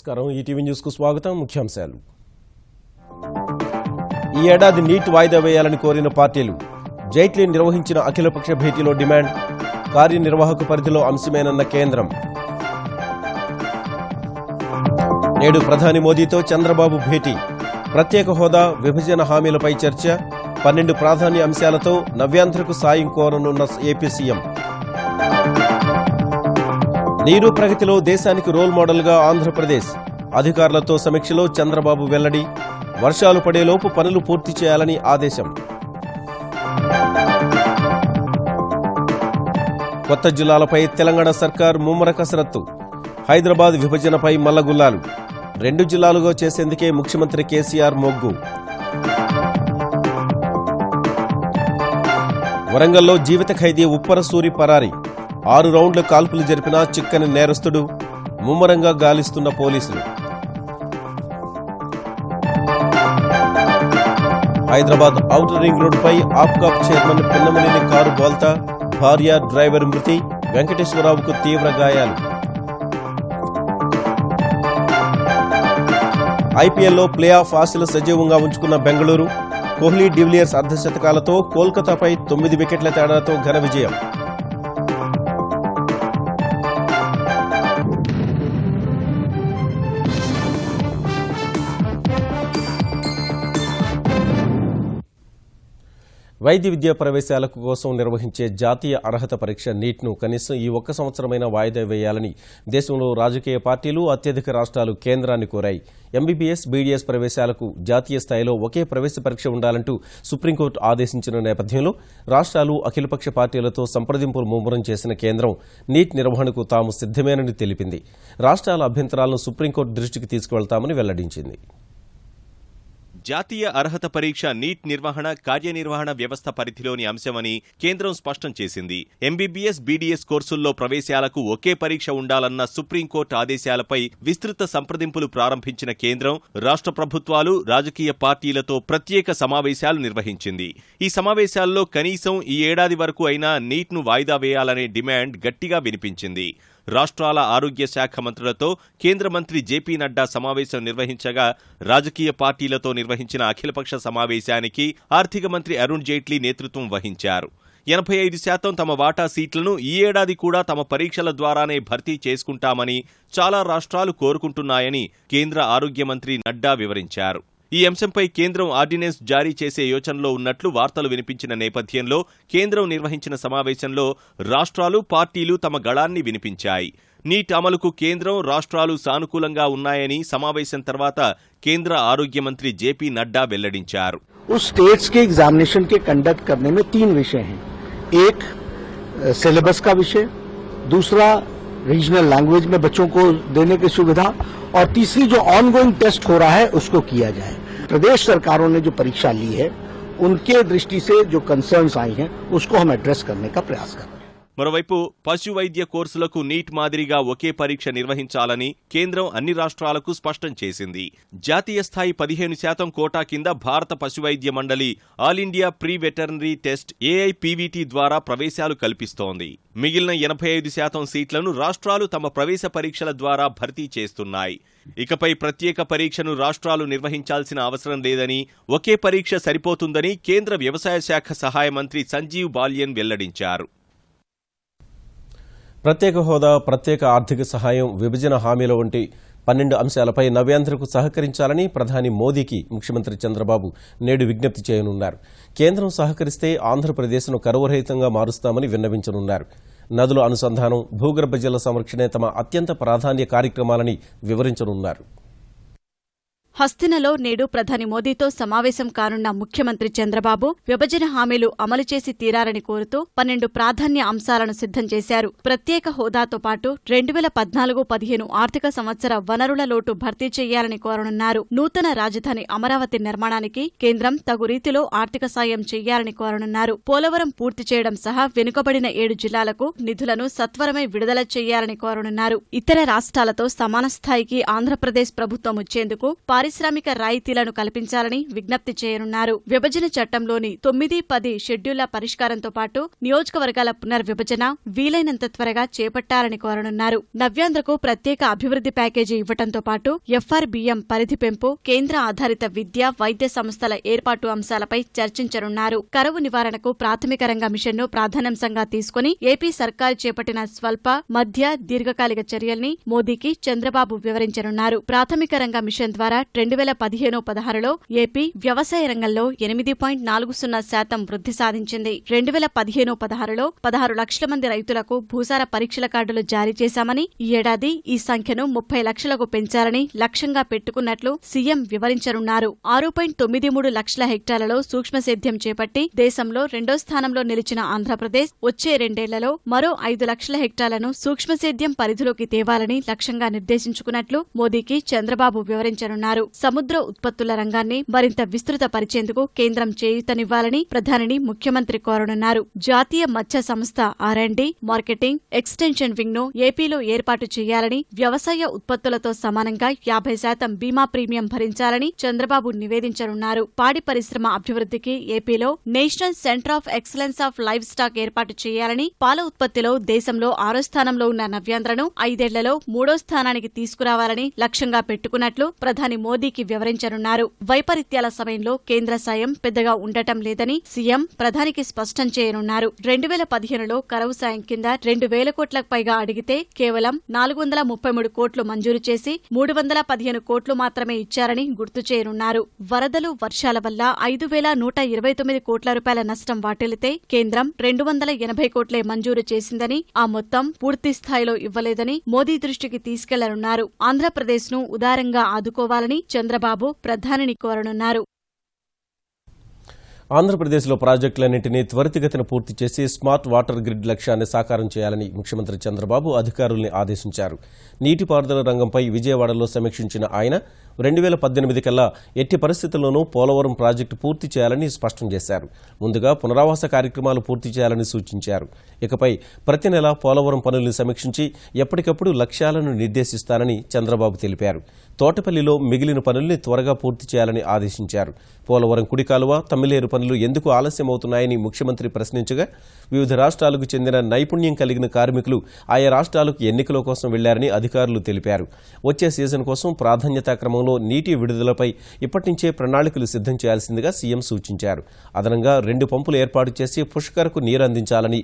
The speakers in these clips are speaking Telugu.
నమస్కారం. ఈటీవీ న్యూస్ కు స్వాగతం. ముఖ్యాంశాలు. ఈ ఏడాది నీట్ వాయిదా వేయాలని కోరిన పార్టీలు, జైట్లీ నిర్వహించిన అఖిలపక్ష భేటీలో డిమాండ్, కార్యనిర్వాహక పరిధిలో అంశమేనన్న కేంద్రం. నేడు ప్రధాని మోదీతో చంద్రబాబు భేటీ, ప్రత్యేక హోదా, విభజన హామీలపై చర్చ, 12 ప్రాధాన్య అంశాలతో నవ్యాంధ్రకు సాయం కోరనున్న ఏపీ సీఎం. నీరు ప్రగతిలో దేశానికి రోల్ మోడల్గా ఆంధ్రప్రదేశ్, అధికారులతో సమీక్షలో చంద్రబాబు వెల్లడి, వర్షాలు పడేలోపు పనులు పూర్తి చేయాలని ఆదేశం. కొత్త జిల్లాలపై తెలంగాణ సర్కార్ ముమ్మర కసరత్తు, హైదరాబాద్ విభజనపై మల్లగుల్లాలు, 2 జిల్లాలుగా చేసేందుకే ముఖ్యమంత్రి కేసీఆర్ మొగ్గు. వరంగల్లో జీవిత ఖైదీ ఉప్పర సూరి పరారి, 6 రౌండ్ల కాల్పులు జరిపిన చిక్కని నేరస్తుడు, ముమ్మరంగా గాలిస్తున్న పోలీసులు. హైదరాబాద్ ఔటర్ రింగ్ రోడ్డుపై ఆప్కాప్ చైర్మన్ పిన్నమనేని కారు బోల్తా, భార్య డ్రైవర్ మృతి, వెంకటేశ్వరరావుకు తీవ్ర గాయాలు. ఐపీఎల్లో ప్లే ఆఫ్ ఆశలు సజీవంగా ఉంచుకున్న బెంగళూరు, కోహ్లీ డివిలియర్స్ అర్ధశతకాలతో కోల్కతాపై 9 వికెట్ల తేడాతో ఘన విజయం. వైద్య విద్యా ప్రవేశాల కోసం నిర్వహించే జాతీయ అర్హత పరీక్ష నీట్ను కనీసం ఈ 1 సంవత్సరమైనా వాయిదా వేయాలని దేశంలో రాజకీయ పార్టీలు, అత్యధిక రాష్ట్రాలు కేంద్రాన్ని కోరాయి. ఎంబీబీఎస్, బీడీఎస్ ప్రవేశాలకు జాతీయ స్థాయిలో ఒకే ప్రవేశ పరీక్ష ఉండాలంటూ సుప్రీంకోర్టు ఆదేశించిన నేపథ్యంలో రాష్ట్రాలు, అఖిలపక్ష పార్టీలతో సంప్రదింపులు ముమ్మరం చేసిన కేంద్రం నీట్ నిర్వహణకు తాము సిద్దమేనని తెలిపింది. రాష్ట్రాల అభ్యంతరాలను సుప్రీంకోర్టు దృష్టికి తీసుకువెళ్తామని వెల్లడించింది. జాతీయ అర్హత పరీక్ష నీట్ నిర్వహణ, కార్యనిర్వహణ వ్యవస్థ పరిధిలోని అంశమని కేంద్రం స్పష్టం చేసింది. ఎంబీబీఎస్, బీడీఎస్ కోర్సుల్లో ప్రవేశాలకు ఒకే పరీక్ష ఉండాలన్న సుప్రీంకోర్టు ఆదేశాలపై విస్తృత సంప్రదింపులు ప్రారంభించిన కేంద్రం రాష్ట్ర ప్రభుత్వాలు, రాజకీయ పార్టీలతో ప్రత్యేక సమావేశాలు నిర్వహించింది. ఈ సమావేశాల్లో కనీసం ఈ ఏడాది వరకు అయినా నీట్ను వాయిదా వేయాలనే డిమాండ్ గట్టిగా వినిపించింది. రాష్ట్రాల ఆరోగ్య శాఖ మంత్రులతో కేంద్ర మంత్రి జేపీ నడ్డా సమావేశం నిర్వహించగా, రాజకీయ పార్టీలతో నిర్వహించిన అఖిలపక్ష సమావేశానికి ఆర్థిక మంత్రి అరుణ్ జైట్లీ నేతృత్వం వహించారు. 85% తమ వాటా సీట్లను ఈ ఏడాది కూడా తమ పరీక్షల ద్వారానే భర్తీ చేసుకుంటామని చాలా రాష్ట్రాలు కోరుకుంటున్నాయని కేంద్ర ఆరోగ్య మంత్రి నడ్డా వివరించారు. ఈ అంశంపై కేంద్రం ఆర్డినెన్స్ జారీ చేసే యోచనలో ఉన్నట్లు వార్తలు వినిపించిన నేపథ్యంలో కేంద్రం నిర్వహించిన సమావేశంలో రాష్ట్రాలు, పార్టీలు తమ గళాన్ని వినిపించాయి. నీట్ అమలుకు కేంద్రం, రాష్ట్రాలు సానుకూలంగా ఉన్నాయని సమావేశం తర్వాత కేంద్ర ఆరోగ్య మంత్రి జేపీ నడ్డా వెల్లడించారు. उस स्टेट्स के एग्जामिनेशन के कंडक्ट करने में 3 विषय हैं. एक सिलेबस का विषय, दूसरा रीजनल लैंग्वेज में बच्चों को देने की सुविधा, और तीसरी जो ऑनगोइंग टेस्ट हो रहा है उसको किया जाए. प्रदेश सरकारों ने जो परीक्षा ली है उनके दृष्टि से जो कंसर्न्स आई हैं उसको हम एड्रेस करने का प्रयास कर रहे हैं. మరోవైపు పశు వైద్య కోర్సులకు నీట్ మాదిరిగా ఒకే పరీక్ష నిర్వహించాలని కేంద్రం అన్ని రాష్ట్రాలకు స్పష్టం చేసింది. జాతీయ స్థాయి 15% కోటా కింద భారత పశువైద్య మండలి all India pre veterinary test AIPVT ద్వారా ప్రవేశాలు కల్పిస్తోంది. మిగిలిన 85% సీట్లను రాష్ట్రాలు తమ ప్రవేశ పరీక్షల ద్వారా భర్తీ చేస్తున్నాయి. ఇకపై ప్రత్యేక పరీక్షను రాష్ట్రాలు నిర్వహించాల్సిన అవసరం లేదని, ఒకే పరీక్ష సరిపోతుందని కేంద్ర వ్యవసాయ శాఖ సహాయ మంత్రి సంజీవ్ బాల్యన్ వెల్లడించారు. ప్రత్యేక హోదా, ప్రత్యేక ఆర్థిక సహాయం, విభజన హామీల వంటి 12 అంశాలపై నవ్యాంధ్రకు సహకరించాలని ప్రధాని మోదీకి ముఖ్యమంత్రి చంద్రబాబు నేడు విజ్ఞప్తి చేయనున్నారు. కేంద్రం సహకరిస్తే ఆంధ్రప్రదేశ్ను కరువురహితంగా మారుస్తామని విన్నవించనున్నారు. నదుల అనుసంధానం, భూగర్భ జల సంరక్షణే తమ అత్యంత ప్రాధాన్య కార్యక్రమాలని వివరించనున్నారు. హస్తినలో నేడు ప్రధాని మోదీతో సమావేశం కానున్న ముఖ్యమంత్రి చంద్రబాబు విభజన హామీలు అమలు చేసి తీరారని కోరుతూ 12 ప్రాధాన్య అంశాలను సిద్ధం చేశారు. ప్రత్యేక హోదాతో పాటు 2014-15 ఆర్థిక సంవత్సర వనరుల లోటు భర్తీ చేయాలని కోరనున్నారు. నూతన రాజధాని అమరావతి నిర్మాణానికి కేంద్రం తగు రీతిలో ఆర్థిక సాయం చేయాలని కోరనున్నారు. పోలవరం పూర్తి చేయడం సహా వెనుకబడిన 7 జిల్లాలకు నిధులను సత్వరమే విడుదల చేయాలని కోరనున్నారు. ఇతర రాష్ట్రాలతో సమాన స్థాయికి ఆంధ్రప్రదేశ్ ప్రభుత్వం వచ్చేందుకు పారిశ్రామిక రాయితీలను కల్పించాలని విజ్ఞప్తి చేయనున్నారు. విభజన చట్టంలోని 9, 10 షెడ్యూళ్ల పరిష్కారంతో పాటు నియోజకవర్గాల పునర్విభజన వీలైనంత త్వరగా చేపట్టాలని కోరనున్నారు. నవ్యాంధ్రకు ప్రత్యేక అభివృద్ధి ప్యాకేజీ ఇవ్వడంతో పాటు ఎఫ్ఆర్బీఎం పరిధి పెంపు, కేంద్ర ఆధారిత విద్య, వైద్య సంస్థల ఏర్పాటు అంశాలపై చర్చించనున్నారు. కరువు నివారణకు ప్రాథమిక రంగ మిషన్ను ప్రాధాన్యాంశంగా తీసుకుని ఏపీ సర్కారు చేపట్టిన స్వల్ప, మధ్య, దీర్ఘకాలిక చర్యల్ని మోదీకి చంద్రబాబు వివరించనున్నారు. ప్రాథమిక రంగ మిషన్ ద్వారా 2015-16లో ఏపీ వ్యవసాయ రంగంలో 8.40% వృద్ధి సాధించింది. 2015-16లో 16 లక్షల మంది రైతులకు భూసార పరీక్షల కార్డులు జారీ చేశామని, ఈ ఏడాది ఈ సంఖ్యను 30 లక్షలకు పెంచాలని లక్ష్యంగా పెట్టుకున్నట్లు సీఎం వివరించనున్నారు. 6.93 లక్షల హెక్టార్లలో సూక్ష్మ సేద్యం చేపట్టి దేశంలో 2వ స్థానంలో నిలిచిన ఆంధ్రప్రదేశ్ వచ్చే 2 ఏళ్లలో మరో 5 లక్షల హెక్టార్లను సూక్ష్మ సేద్యం పరిధిలోకి తేవాలని లక్ష్యంగా నిర్దేశించుకున్నట్లు మోదీకి చంద్రబాబు వివరించనున్నారు. సముద్ర ఉత్పత్తుల రంగాన్ని మరింత విస్తృత పరిచేందుకు కేంద్రం చేయూతనివ్వాలని ప్రధానిని ముఖ్యమంత్రి కోరనున్నారు. జాతీయ మత్స్య సంస్థ R&D, మార్కెటింగ్, ఎక్స్టెన్షన్ వింగ్ ను ఏపీలో ఏర్పాటు చేయాలని, వ్యవసాయ ఉత్పత్తులతో సమానంగా 50% బీమా ప్రీమియం భరించాలని చంద్రబాబు నివేదించనున్నారు. పాడి పరిశ్రమ అభివృద్ధికి ఏపీలో national centre of excellence of live stock ఏర్పాటు చేయాలని, పాల ఉత్పత్తిలో దేశంలో 6వ స్థానంలో ఉన్న నవ్యాంధ్రను 5 ఏళ్లలో 3వ స్థానానికి తీసుకురావాలని లక్ష్యంగా పెట్టుకున్నట్లు ప్రధాని మోదీకి వివరించనున్నారు. వైపరీత్యాల సమయంలో కేంద్ర సాయం పెద్దగా ఉండటం లేదని సీఎం ప్రధానికి స్పష్టం చేయనున్నారు. 2015లో కరువు సాయం కింద 2,000 కోట్లకు పైగా అడిగితే కేవలం 433 కోట్లు మంజూరు చేసి 315 కోట్లు మాత్రమే ఇచ్చారని గుర్తు చేయనున్నారు. వరదలు, వర్షాల వల్ల 5,129 కోట్ల రూపాయల నష్టం వాటిల్లితే కేంద్రం 280 కోట్లే మంజూరు చేసిందని, ఆ మొత్తం పూర్తి స్థాయిలో ఇవ్వలేదని మోదీ దృష్టికి తీసుకెళ్లనున్నారు. ఆంధ్రప్రదేశ్ను ఉదారంగా ఆదుకోవాలని చంద్రబాబు ప్రధానిని కోరనున్నారు. ఆంధ్రప్రదేశ్లో ప్రాజెక్టులన్నింటినీ త్వరితగతిన పూర్తి చేసి స్మార్ట్ వాటర్ గ్రిడ్ లక్ష్యాన్ని సాకారం చేయాలని ముఖ్యమంత్రి చంద్రబాబు అధికారుల్ని ఆదేశించారు. నీటిపారుదల రంగంపై విజయవాడలో సమీక్షించిన ఆయన 2018 కల్లా ఎట్టి పరిస్థితుల్లోనూ పోలవరం ప్రాజెక్టు పూర్తి చేయాలని స్పష్టం చేశారు. ముందుగా పునరావాస కార్యక్రమాలు పూర్తి చేయాలని సూచించారు. ఇకపై ప్రతి నెల పోలవరం పనుల్ని సమీక్షించి ఎప్పటికప్పుడు లక్ష్యాలను నిర్దేశిస్తారని చంద్రబాబు తెలిపారు. తోటపల్లిలో మిగిలిన పనుల్ని త్వరగా పూర్తి చేయాలని ఆదేశించారు. పోలవరం కుడి కాలువ, తమ్మిలేరు పనులు ఎందుకు ఆలస్యమవుతున్నాయని ముఖ్యమంత్రి ప్రశ్నించగా వివిధ రాష్ట్రాలకు చెందిన నైపుణ్యం కలిగిన కార్మికులు ఆయా రాష్ట్రాలకు ఎన్నికల కోసం వెళ్లారని అధికారులు తెలిపారు. వచ్చే సీజన్ కోసం ప్రాధాన్యతా క్రమంలో నీటి విడుదలపై ఇప్పటి నుంచే ప్రణాళికలు సిద్ధం చేయాల్సిందిగా సీఎం సూచించారు. అదనంగా 2 పంపులు ఏర్పాటు చేసి పుష్కరకు నీరు అందించాలని,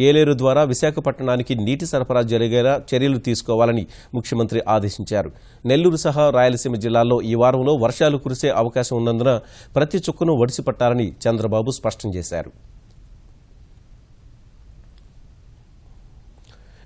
ఏలేరు ద్వారా విశాఖపట్నానికి నీటి సరఫరా జరిగేలా చర్యలు తీసుకోవాలని ముఖ్యమంత్రి ఆదేశించారు. నెల్లూరు సహా రాయలసీమ జిల్లాల్లో ఈ వారంలో వర్షాలు కురిసే అవకాశం ఉన్నందున ప్రతి చుక్కను ఒడిసిపట్టాలని చంద్రబాబు స్పష్టం చేశారు.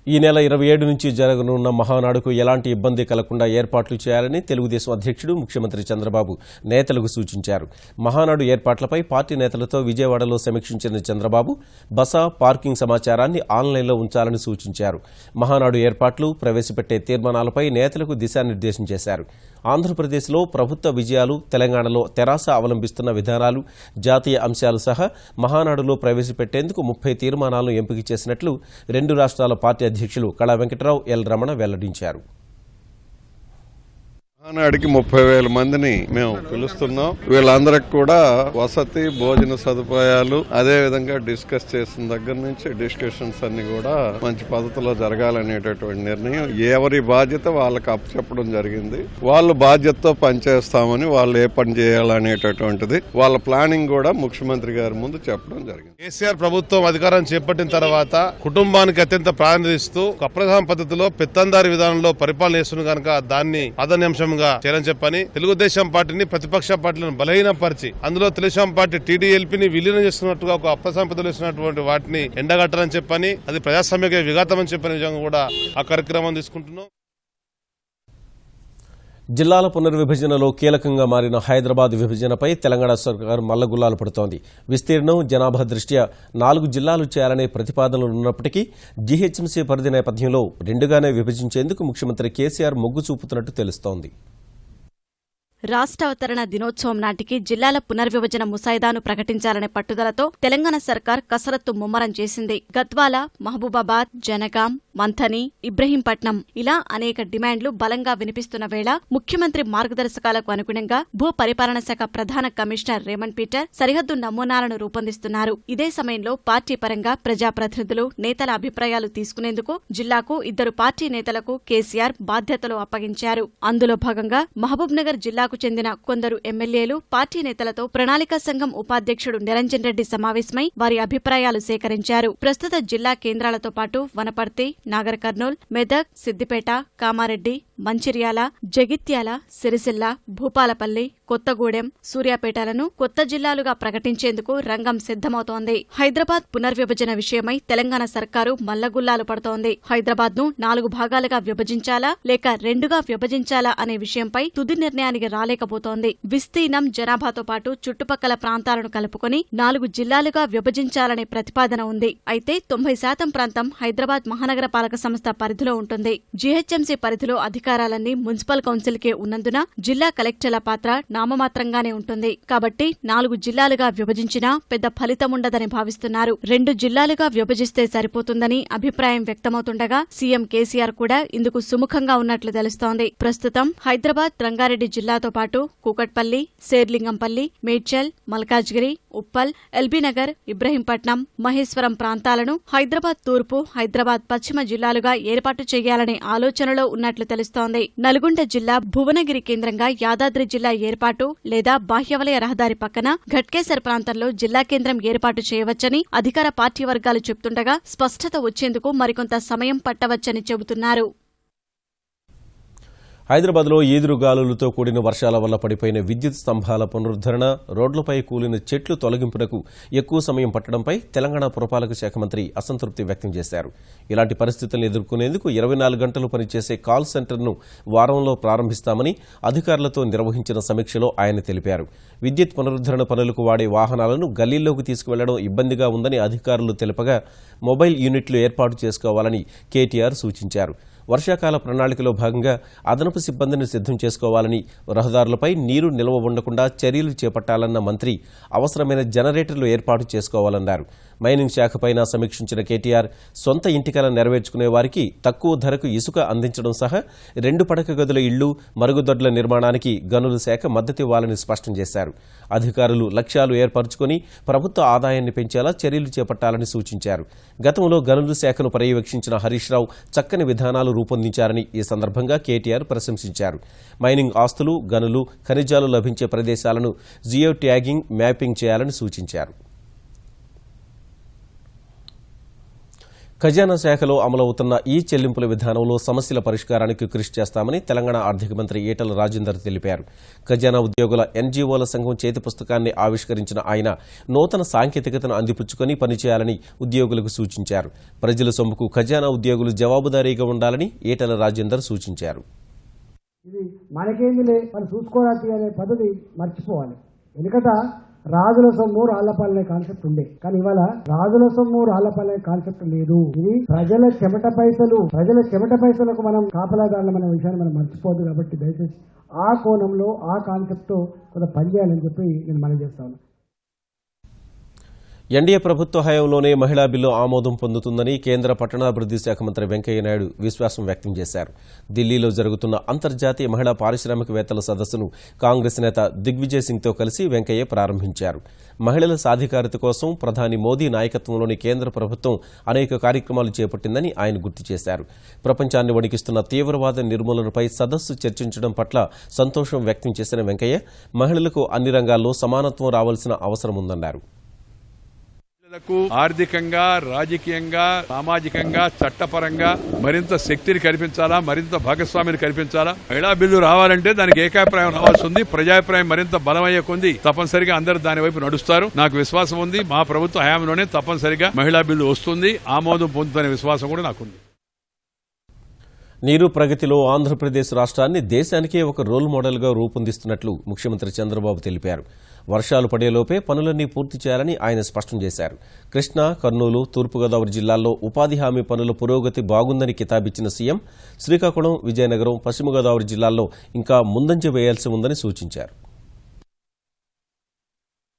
ఈ నెల 27 నుంచి జరగనున్న మహానాడుకు ఎలాంటి ఇబ్బంది కలగకుండా ఏర్పాట్లు చేయాలని తెలుగుదేశం అధ్యక్షుడు ముఖ్యమంత్రి చంద్రబాబు నేతలకు సూచించారు. మహానాడు ఏర్పాట్లపై పార్టీ నేతలతో విజయవాడలో సమీక్షించిన చంద్రబాబు బస, పార్కింగ్ సమాచారాన్ని ఆన్లైన్లో ఉంచాలని సూచించారు. మహానాడు ఏర్పాట్లు, ప్రవేశపెట్టే తీర్మానాలపై నేతలకు దిశానిర్దేశం చేశారు. ఆంధ్రప్రదేశ్లో ప్రభుత్వ విజయాలు, తెలంగాణలో తెరాస అవలంబిస్తున్న విధానాలు, జాతీయ అంశాలు సహా మహానాడులో ప్రవేశపెట్టేందుకు 30 తీర్మానాలను ఎంపిక చేసినట్లు 2 రాష్ట్రాల పార్టీ అధ్యక్షులు కళా వెంకటరావు, ఎల్ రమణ వెల్లడించారు. మహానాడికి 30,000 మందిని మేము పిలుస్తున్నాం. వీళ్ళందరికి కూడా వసతి, భోజన సదుపాయాలు, అదే విధంగా డిస్కస్ చేసిన దగ్గర నుంచి డిస్కషన్స్ అన్ని కూడా మంచి పద్ధతిలో జరగాలనేటటువంటి నిర్ణయం ఎవరి బాధ్యత వాళ్ళకి అప్పచెప్పడం జరిగింది. వాళ్ళు బాధ్యతతో పనిచేస్తామని, వాళ్ళు ఏ పని చేయాలనేటటువంటిది వాళ్ళ ప్లానింగ్ కూడా ముఖ్యమంత్రి గారి ముందు చెప్పడం జరిగింది. కేసీఆర్ ప్రభుత్వం అధికారం చేపట్టిన తర్వాత కుటుంబానికి అత్యంత ప్రాధాన్యత ఇస్తూ అప్రధాన పద్ధతిలో పెత్తందారి విధానంలో పరిపాలన చేస్తున్న కనుక దాన్ని ప్రాధాన్యాంశం చేయాలని చెప్పని తెలుగుదేశం పార్టీని, ప్రతిపక్ష పార్టీలను బలహీనపరిచి అందులో తెలుగుదేశం పార్టీ టీడీఎల్పీని విలీనం చేస్తున్నట్టుగా ఒక అప్రసాంపదలు చేస్తున్నటువంటి వాటిని ఎండగట్టాలని చెప్పని, అది ప్రజాస్వామ్య విఘాతం అని చెప్పని విధంగా కూడా ఆ కార్యక్రమం తీసుకుంటున్నాం. జిల్లాల పునర్విభజనలో కీలకంగా మారిన హైదరాబాద్ విభజనపై తెలంగాణ సర్కారు మల్లగుల్లాలు పడుతోంది. విస్తీర్ణం, జనాభా దృష్ట్యా 4 జిల్లాలు చేయాలనే ప్రతిపాదనలు ఉన్నప్పటికీ జీహెచ్ఎంసీ పరిధి నేపథ్యంలో 2గానే విభజించేందుకు ముఖ్యమంత్రి కేసీఆర్ మొగ్గు చూపుతున్నట్టు తెలుస్తోంది. రాష్ట్రావతరణ దినోత్సవం నాటికి జిల్లాల పునర్విభజన ముసాయిదాను ప్రకటించాలనే పట్టుదలతో తెలంగాణ సర్కార్ కసరత్తు ముమ్మరం చేసింది. గద్వాల, మహబూబాబాద్, జనగాం, మంథని, ఇబ్రహీంపట్నం ఇలా అనేక డిమాండ్లు బలంగా వినిపిస్తున్న వేళ ముఖ్యమంత్రి మార్గదర్శకాలకు అనుగుణంగా భూ పరిపాలన శాఖ ప్రధాన కమిషనర్ రేమండ్ పీటర్ సరిహద్దు నమూనాలను రూపొందిస్తున్నారు. ఇదే సమయంలో పార్టీ పరంగా ప్రజాప్రతినిధులు, నేతల అభిప్రాయాలు తీసుకునేందుకు జిల్లాకు 2 పార్టీ నేతలకు కేసీఆర్ బాధ్యతలు అప్పగించారు. అందులో భాగంగా మహబూబ్నగర్ జిల్లాకు చెందిన కొందరు ఎమ్మెల్యేలు పార్టీ నేతలతో ప్రణాళికా సంఘం ఉపాధ్యక్షుడు నిరంజన్ రెడ్డి సమావేశమై వారి అభిప్రాయాలు సేకరించారు. ప్రస్తుత జిల్లా కేంద్రాలతో పాటు వనపర్తి, నాగర్ కర్నూల్, మెదక్, సిద్దిపేట, కామారెడ్డి, మంచిర్యాల, జగిత్యాల, సిరిసిల్ల, భూపాలపల్లి, కొత్తగూడెం, సూర్యాపేటలను కొత్త జిల్లాలుగా ప్రకటించేందుకు రంగం సిద్ధమవుతోంది. హైదరాబాద్ పునర్విభజన విషయమై తెలంగాణ సర్కారు మల్లగుల్లాలు పడుతోంది. హైదరాబాద్ను 4 భాగాలుగా విభజించాలా లేక 2గా విభజించాలా అనే విషయంపై తుది నిర్ణయానికి రాలేకపోతోంది. విస్తీర్ణం, జనాభాతో పాటు చుట్టుపక్కల ప్రాంతాలను కలుపుకొని 4 జిల్లాలుగా విభజించాలనే ప్రతిపాదన ఉంది. అయితే 90% ప్రాంతం హైదరాబాద్ మహానగర పాలక సంస్థ పరిధిలో ఉంటుంది. జీహెచ్ఎంసీ పరిధిలో అధికారాలన్నీ మున్సిపల్ కౌన్సిల్కే ఉన్నందున జిల్లా కలెక్టర్ల పాత్ర నామమాత్రంగానే ఉంటుంది. కాబట్టి 4 జిల్లాలుగా విభజించినా పెద్ద ఫలితముండదని భావిస్తున్నారు. 2 జిల్లాలుగా విభజిస్తే సరిపోతుందని అభిప్రాయం వ్యక్తమవుతుండగా సీఎం కేసీఆర్ కూడా ఇందుకు సుముఖంగా ఉన్నట్లు తెలుస్తోంది. ప్రస్తుతం హైదరాబాద్, రంగారెడ్డి జిల్లాతో పాటు కూకట్పల్లి, శేర్లింగంపల్లి, మేడ్చల్, మల్కాజ్గిరి, ఉప్పల్, ఎల్బీనగర్, ఇబ్రహీంపట్నం, మహేశ్వరం ప్రాంతాలను హైదరాబాద్ తూర్పు, హైదరాబాద్ పశ్చిమ జిల్లాలుగా ఏర్పాటు చేయాలనే ఆలోచనలో ఉన్నట్లు తెలుస్తోంది. నల్గొండ జిల్లా భువనగిరి కేంద్రంగా యాదాద్రి జిల్లా ఏర్పాటు లేదా బాహ్యవలయ రహదారి పక్కన ఘట్కేసర్ ప్రాంతంలో జిల్లా కేంద్రం ఏర్పాటు చేయవచ్చని అధికార పార్టీ వర్గాలు చెబుతుండగా స్పష్టత వచ్చేందుకు మరికొంత సమయం పట్టవచ్చని చెబుతున్నారు. హైదరాబాద్లో ఈదురుగాలులతో కూడిన వర్షాల వల్ల పడిపోయిన విద్యుత్ స్తంభాల పునరుద్ధరణ, రోడ్లపై కూలిన చెట్లు తొలగింపునకు ఎక్కువ సమయం పట్టడంపై తెలంగాణ పురపాలక శాఖ మంత్రి అసంతృప్తి వ్యక్తం చేశారు. ఇలాంటి పరిస్థితులను ఎదుర్కొనేందుకు 24 గంటలు పనిచేసే కాల్ సెంటర్ను వారంలో ప్రారంభిస్తామని అధికారులతో నిర్వహించిన సమీక్షలో ఆయన తెలిపారు. విద్యుత్ పునరుద్ధరణ పనులకు వాడే వాహనాలను గల్లీల్లోకి తీసుకువెళ్లడం ఇబ్బందిగా ఉందని అధికారులు తెలుపగా మొబైల్ యూనిట్లు ఏర్పాటు చేసుకోవాలని కేటీఆర్ సూచించారు. వర్షాకాల ప్రణాళికలో భాగంగా అదనపు సిబ్బందిని సిద్ధం చేసుకోవాలని, రహదారులపై నీరు నిల్వ ఉండకుండా చర్యలు చేపట్టాలన్న మంత్రి అవసరమైన జనరేటర్లు ఏర్పాటు చేసుకోవాలన్నారు. మైనింగ్ శాఖపైన సమీక్షించిన కేటీఆర్ సొంత ఇంటికల నెరవేర్చుకునే వారికి తక్కువ ధరకు ఇసుక అందించడం సహా 2 పడక గదుల ఇళ్లు, మరుగుదొడ్ల నిర్మాణానికి గనుల శాఖ మద్దతివ్వాలని స్పష్టం చేశారు. అధికారులు లక్ష్యాలు ఏర్పరచుకుని ప్రభుత్వ ఆదాయాన్ని పెంచేలా చర్యలు చేపట్టాలని సూచించారు. గతంలో గనుల శాఖను పర్యవేక్షించిన హరీష్ రావు చక్కని విధానాలు రూపొందించారని ఈ సందర్భంగా కేటీఆర్ ప్రశంసించారు. మైనింగ్ ఆస్తులు, గనులు, ఖనిజాలు లభించే ప్రదేశాలను జియో ట్యాగింగ్, మ్యాపింగ్ చేయాలని సూచించారు. ఖజానా శాఖలో అమలవుతున్న ఈ చెల్లింపుల విధానంలో సమస్యల పరిష్కారానికి కృషి చేస్తామని తెలంగాణ ఆర్థిక మంత్రి ఈటల రాజేందర్ తెలిపారు. ఖజానా ఉద్యోగుల ఎన్జీఓల సంఘం చేతి పుస్తకాన్ని ఆవిష్కరించిన ఆయన నూతన సాంకేతికతను అందిపుచ్చుకొని పనిచేయాలని ఉద్యోగులకు సూచించారు. ప్రజల సొమ్ముకు ఖజానా ఉద్యోగులు జవాబుదారీగా ఉండాలని ఈటల రాజేందర్ సూచించారు. ఇది మనకేందిలే మనం చూసుకోవాలి అనే పద్ధతి మర్చిపోవాలి. ఎందుకంటే రాజుల సొమ్ము రాళ్లపాలనే కాన్సెప్ట్ ఉండే, కానీ ఇవాళ రాజుల సొమ్ము రాళ్లపాలనే కాన్సెప్ట్ లేదు. ఇది ప్రజల చెమట పైసలకు మనం కాపలాదారులమైన విషయాన్ని మనం మర్చిపోవద్దు. కాబట్టి దయచేసి ఆ కోణంలో ఆ కాన్సెప్ట్ తో కొంత పనిచేయాలని చెప్పి నేను మనవి చేస్తాను. ఎన్డీఏ ప్రభుత్వ హయాంలోనే మహిళా బిల్లు ఆమోదం పొందుతుందని కేంద్ర పట్టణాభివృద్ది శాఖ మంత్రి వెంకయ్యనాయుడు విశ్వాసం వ్యక్తం చేశారు. ఢిల్లీలో జరుగుతున్న అంతర్జాతీయ మహిళా పారిశ్రామికవేత్తల సదస్సును కాంగ్రెస్ నేత దిగ్విజయ్ సింగ్తో కలిసి వెంకయ్య ప్రారంభించారు. మహిళల సాధికారత కోసం ప్రధాని మోదీ నాయకత్వంలోని కేంద్ర ప్రభుత్వం అనేక కార్యక్రమాలు చేపట్టిందని ఆయన గుర్తు చేశారు. ప్రపంచాన్ని వణికిస్తున్న తీవ్రవాద నిర్మూలనపై సదస్సు చర్చించడం పట్ల సంతోషం వ్యక్తం చేసిన వెంకయ్య మహిళలకు అన్ని రంగాల్లో సమానత్వం రావాల్సిన అవసరం ఉందన్నారు. ఆర్థికంగా, రాజకీయంగా, సామాజికంగా, చట్టపరంగా మరింత శక్తిని కల్పించాలా, మరింత భాగస్వామిని కల్పించాలా. మహిళా బిల్లు రావాలంటే దానికి ఏకాభిప్రాయం రావాల్సి ఉంది. ప్రజాభిప్రాయం మరింత బలమయ్యే కొంది తప్పనిసరిగా అందరూ దాని వైపు నడుస్తారు. నాకు విశ్వాసం ఉంది, మా ప్రభుత్వ హయాంలోనే తప్పనిసరిగా మహిళా బిల్లు వస్తుంది, ఆమోదం పొందుతున్న విశ్వాసం కూడా నాకుంది. నీరు ప్రగతిలో ఆంధ్రప్రదేశ్ రాష్ట్రాన్ని దేశానికే ఒక రోల్ మోడల్గా రూపొందిస్తున్నట్లు ముఖ్యమంత్రి చంద్రబాబు తెలిపారు. వర్షాలు పడేలోపే పనులన్నీ పూర్తి చేయాలని ఆయన స్పష్టం చేశారు. కృష్ణా, కర్నూలు, తూర్పుగోదావరి జిల్లాల్లో ఉపాధి హామీ పనుల పురోగతి బాగుందని కితాబిచ్చిన సీఎం శ్రీకాకుళం, విజయనగరం, పశ్చిమ గోదావరి జిల్లాల్లో ఇంకా ముందంజ వేయాల్సి ఉందని సూచించారు.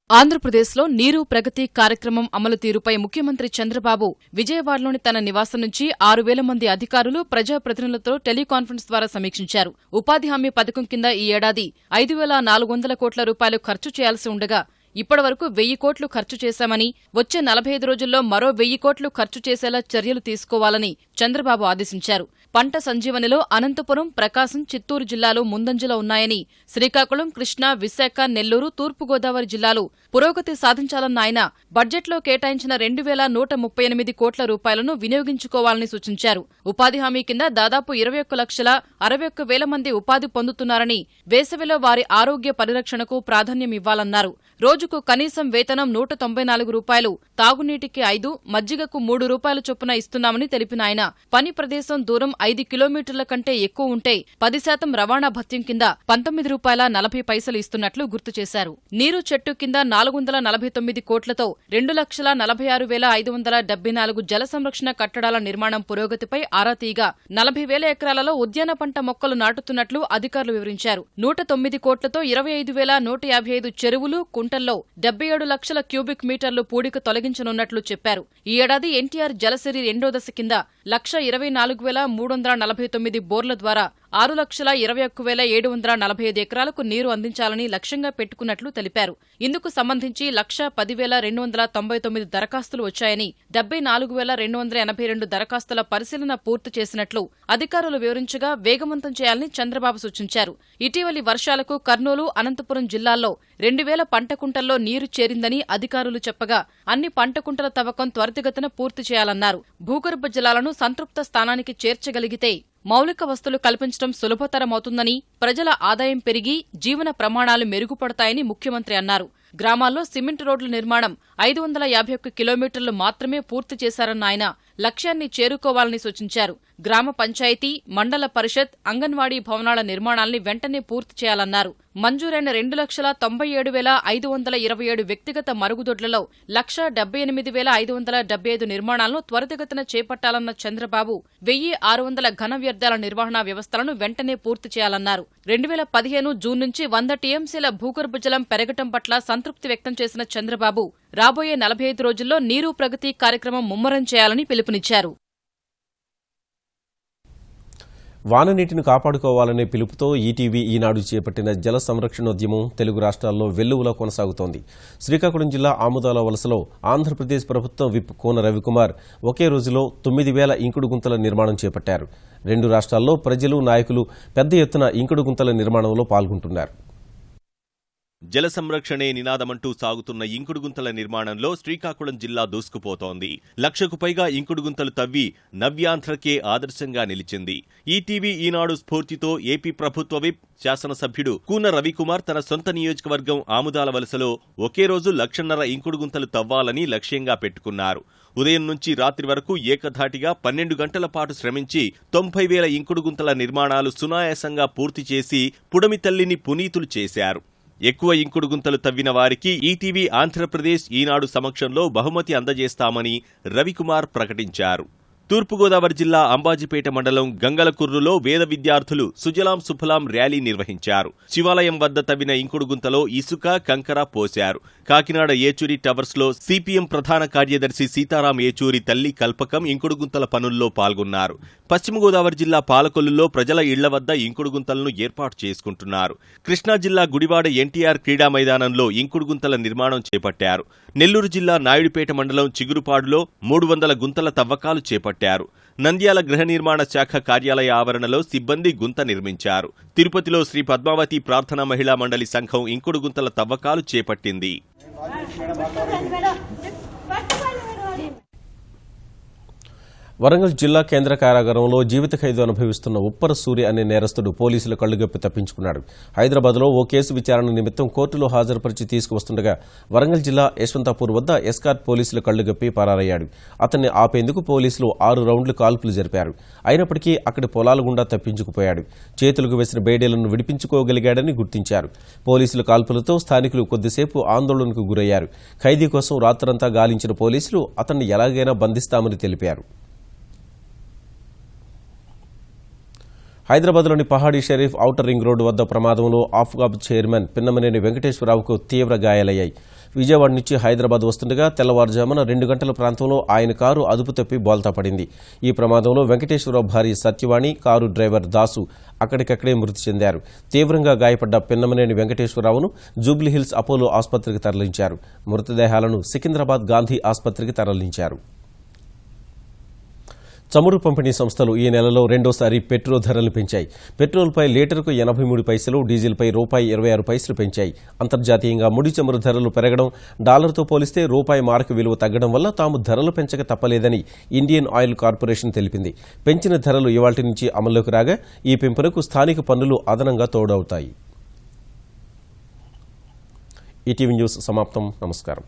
ఆంధ్రప్రదేశ్లో నీరు ప్రగతి కార్యక్రమం అమలు తీరుపై ముఖ్యమంత్రి చంద్రబాబు విజయవాడలోని తన నివాసం నుంచి 6,000 మంది అధికారులు ప్రజాప్రతినిధులతో టెలికాన్ఫరెన్స్ ద్వారా సమీక్షించారు. ఉపాధి హామీ పథకం కింద ఈ ఏడాది 5,400 కోట్ల రూపాయలు ఖర్చు చేయాల్సి ఉండగా ఇప్పటివరకు 1,000 కోట్లు ఖర్చు చేశామని, వచ్చే 45 రోజుల్లో మరో 1,000 కోట్లు ఖర్చు చేసేలా చర్యలు తీసుకోవాలని చంద్రబాబు ఆదేశించారు. పంట సంజీవనిలో అనంతపురం, ప్రకాశం, చిత్తూరు జిల్లాలు ముందంజలో ఉన్నాయని, శ్రీకాకుళం, కృష్ణా, విశాఖ, నెల్లూరు, తూర్పుగోదావరి జిల్లాలు పురోగతి సాధించాలన్న ఆయన బడ్జెట్లో కేటాయించిన 2,138 కోట్ల రూపాయలను వినియోగించుకోవాలని సూచించారు. ఉపాధి హామీ కింద దాదాపు 21,61,000 మంది ఉపాధి పొందుతున్నారని, వేసవిలో వారి ఆరోగ్య పరిరక్షణకు ప్రాధాన్యం ఇవ్వాలన్నారు. రోజుకు కనీసం వేతనం 194 రూపాయలు, తాగునీటికి 5, మజ్జిగకు 3 రూపాయల చొప్పున ఇస్తున్నామని తెలిపిన ఆయన, పని ప్రదేశం దూరం 5 కిలోమీటర్ల కంటే ఎక్కువ ఉంటే 10% రవాణా భత్యం కింద 19 రూపాయల 40 పైసలు ఇస్తున్నట్లు గుర్తు చేశారు. నీరు చెట్టు కింద 449 కోట్లతో 2,46,574 జల సంరక్షణ కట్టడాల నిర్మాణం పురోగతిపై ఆరా తీయగా 40,000 ఎకరాలలో ఉద్యాన పంట మొక్కలు నాటుతున్నట్లు అధికారులు వివరించారు. 109 కోట్లతో 25,155 చెరువులు, కుంటల్లో 77 లక్షల క్యూబిక్ మీటర్లు పూడిక తొలగించనున్నట్లు చెప్పారు. ఈ ఏడాది ఎన్టీఆర్ జలసిరి 2వ దశ కింద 1,24,349 బోర్ల ద్వారా 6,21,745 ఎకరాలకు నీరు అందించాలని లక్ష్యంగా పెట్టుకున్నట్లు తెలిపారు. ఇందుకు సంబంధించి 1,10,299 దరఖాస్తులు వచ్చాయని, 74,282 దరఖాస్తుల పరిశీలన పూర్తి చేసినట్లు అధికారులు వివరించగా వేగవంతం చేయాలని చంద్రబాబు సూచించారు. ఇటీవలి వర్షాలకు కర్నూలు, అనంతపురం జిల్లాల్లో 2,000 పంటకుంటల్లో నీరు చేరిందని అధికారులు చెప్పగా అన్ని పంటకుంటల తవ్వకం త్వరితగతిన పూర్తి చేయాలన్నారు. భూగర్భ జలాలను సంతృప్త స్థానానికి చేర్చగలిగితే మౌలిక వసతులు కల్పించడం సులభతరమవుతుందని, ప్రజల ఆదాయం పెరిగి జీవన ప్రమాణాలు మెరుగుపడతాయని ముఖ్యమంత్రి అన్నారు. గ్రామాల్లో సిమెంట్ రోడ్ల నిర్మాణం 551 కిలోమీటర్లు మాత్రమే పూర్తి చేశారన్న ఆయన లక్ష్యాన్ని చేరుకోవాలని సూచించారు. గ్రామ పంచాయతీ, మండల పరిషత్, అంగన్వాడీ భవనాల నిర్మాణాల్ని వెంటనే పూర్తి చేయాలన్నారు. మంజూరైన 2,98,527 వ్యక్తిగత మరుగుదొడ్లలో 1,78,575 నిర్మాణాలను త్వరితగతిన చేపట్టాలన్న చంద్రబాబు 1,600 ఘన వ్యర్థాల నిర్వహణ వ్యవస్థలను వెంటనే పూర్తి చేయాలన్నారు. 2015 జూన్ నుంచి 100 టీఎంసీల భూగర్భ జలం పెరగటం పట్ల సంతృప్తి వ్యక్తం చేసిన చంద్రబాబు రాబోయే 45 రోజుల్లో నీరు ప్రగతి కార్యక్రమం ముమ్మరం చేయాలని పిలుపునిచ్చారు. వాననీటిని కాపాడుకోవాలనే పిలుపుతో ఈటీవీ ఈనాడు చేపట్టిన జల సంరక్షణోద్యమం తెలుగు రాష్ట్రాల్లో వెల్లువలా కొనసాగుతోంది. శ్రీకాకుళం జిల్లా ఆముదాల వలసలో ఆంధ్రప్రదేశ్ ప్రభుత్వం విప్ కోన రవికుమార్ ఒకే రోజులో 9,000 ఇంకుడు గుంతల నిర్మాణం చేపట్టారు. 2 రాష్ట్రాల్లో ప్రజలు, నాయకులు పెద్ద ఎత్తున ఇంకుడు గుంతల నిర్మాణంలో పాల్గొంటున్నారు. జల సంరక్షణే నినాదమంటూ సాగుతున్న ఇంకుడుగుంతల నిర్మాణంలో శ్రీకాకుళం జిల్లా దూసుకుపోతోంది. 1,00,000కు పైగా ఇంకుడుగుంతలు తవ్వి నవ్యాంధ్రకే ఆదర్శంగా నిలిచింది. ఈటీవీ ఈనాడు స్ఫూర్తితో ఏపీ ప్రభుత్వ విప్ శాసనసభ్యుడు కూన రవికుమార్ తన సొంత నియోజకవర్గం ఆముదాల వలసలో ఒకే రోజు 1,50,000 ఇంకుడుగుంతలు తవ్వాలని లక్ష్యంగా పెట్టుకున్నారు. ఉదయం నుంచి రాత్రి వరకు ఏకధాటిగా 12 గంటల పాటు శ్రమించి 90,000 ఇంకుడుగుంతల నిర్మాణాలు సునాయాసంగా పూర్తి చేసి పుడమి తల్లిని పునీతులు చేశారు. ఎక్కువ ఇంకుడు గుంతలు తవ్విన వారికి ఈటీవీ ఆంధ్రప్రదేశ్ ఈనాడు సమక్షంలో బహుమతి అందజేస్తామని రవికుమార్ ప్రకటించారు. తూర్పుగోదావరి జిల్లా అంబాజీపేట మండలం గంగలకుర్రులో వేద విద్యార్థులు సుజలాం సుఫలాం ర్యాలీ నిర్వహించారు. శివాలయం వద్ద తవ్విన ఇంకుడు గుంతలో ఇసుక, కంకర పోశారు. కాకినాడ ఏచూరి టవర్స్లో సిపిఎం ప్రధాన కార్యదర్శి సీతారాం ఏచూరి తల్లి కల్పకం ఇంకుడుగుంతల పనుల్లో పాల్గొన్నారు. పశ్చిమ గోదావరి జిల్లా పాలకొల్లులో ప్రజల ఇళ్ల వద్ద ఇంకుడుగుంతలను ఏర్పాటు చేసుకుంటున్నారు. కృష్ణా జిల్లా గుడివాడ ఎన్టీఆర్ క్రీడా మైదానంలో ఇంకుడుగుంతల నిర్మాణం చేపట్టారు. నెల్లూరు జిల్లా నాయుడుపేట మండలం చిగురుపాడులో 300 గుంతల తవ్వకాలు చేపట్టారు. నంద్యాల గృహ నిర్మాణ శాఖ కార్యాలయ ఆవరణలో సిబ్బంది గుంత నిర్మించారు. తిరుపతిలో శ్రీ పద్మావతి ప్రార్థనా మహిళా మండలి సంఘం ఇంకుడు గుంతల తవ్వకాలు చేపట్టింది. వరంగల్ జిల్లా కేంద్ర కారాగారంలో జీవిత ఖైదు అనుభవిస్తున్న ఉప్పర సూర్య అనే నేరస్తుడు పోలీసుల కళ్లుగప్పి తప్పించుకున్నాడు. హైదరాబాద్లో ఓ కేసు విచారణ నిమిత్తం కోర్టులో హాజరుపరిచి తీసుకువస్తుండగా వరంగల్ జిల్లా యశ్వంతాపూర్ వద్ద ఎస్కార్ట్ పోలీసుల కళ్లుగప్పి పరారయ్యాడు. అతన్ని ఆపేందుకు పోలీసులు 6 రౌండ్లు కాల్పులు జరిపారు. అయినప్పటికీ అక్కడి పొలాల గుండా తప్పించుకుపోయాడు. చేతులకు వేసిన బేడీలను విడిపించుకోగలిగాడని గుర్తించారు. పోలీసుల కాల్పులతో స్థానికులు కొద్దిసేపు ఆందోళనకు గురయ్యారు. ఖైదీ కోసం రాత్రంతా గాలించిన పోలీసులు అతన్ని ఎలాగైనా బంధిస్తామని తెలిపారు. హైదరాబాద్లోని Pahadi Sharif outer ring road వద్ద ప్రమాదంలో ఆఫ్గాబ్ చైర్మన్ పిన్నమనేని వెంకటేశ్వరరావుకు తీవ్ర గాయాలయ్యాయి. విజయవాడ నుంచి హైదరాబాద్ వస్తుండగా తెల్లవారుజామున 2 గంటల ప్రాంతంలో ఆయన కారు అదుపు తప్పి బోల్తా పడింది. ఈ ప్రమాదంలో వెంకటేశ్వరరావు భార్య సత్యవాణి, కారు డ్రైవర్ దాసు అక్కడికక్కడే మృతి చెందారు. తీవ్రంగా గాయపడ్డ పిన్నమనేని వెంకటేశ్వరరావును జూబ్లీహిల్స్ అపోలో ఆసుపత్రికి తరలించారు. మృతదేహాలను సికింద్రాబాద్ గాంధీ ఆసుపత్రికి తరలించారు. చమురు పంపిణీ సంస్థలు ఈ నెలలో రెండోసారి పెట్రోల్ ధరలు పెంచాయి. పెట్రోల్పై లీటరుకు 83 పైసలు, డీజిల్పై ₹26 పెంచాయి. అంతర్జాతీయంగా ముడి చమురు ధరలు పెరగడం, డాలర్తో పోలిస్తే రూపాయి మార్కు విలువ తగ్గడం వల్ల తాము ధరలు పెంచక తప్పలేదని ఇండియన్ ఆయిల్ కార్పొరేషన్ తెలిపింది. పెంచిన ధరలు ఇవాళ్టి నుంచి అమల్లోకి రాగా ఈ పెంపునకు స్థానిక పన్నులు అదనంగా తోడవుతాయి. ఈటీవీ న్యూస్ సమాప్తం. నమస్కారం.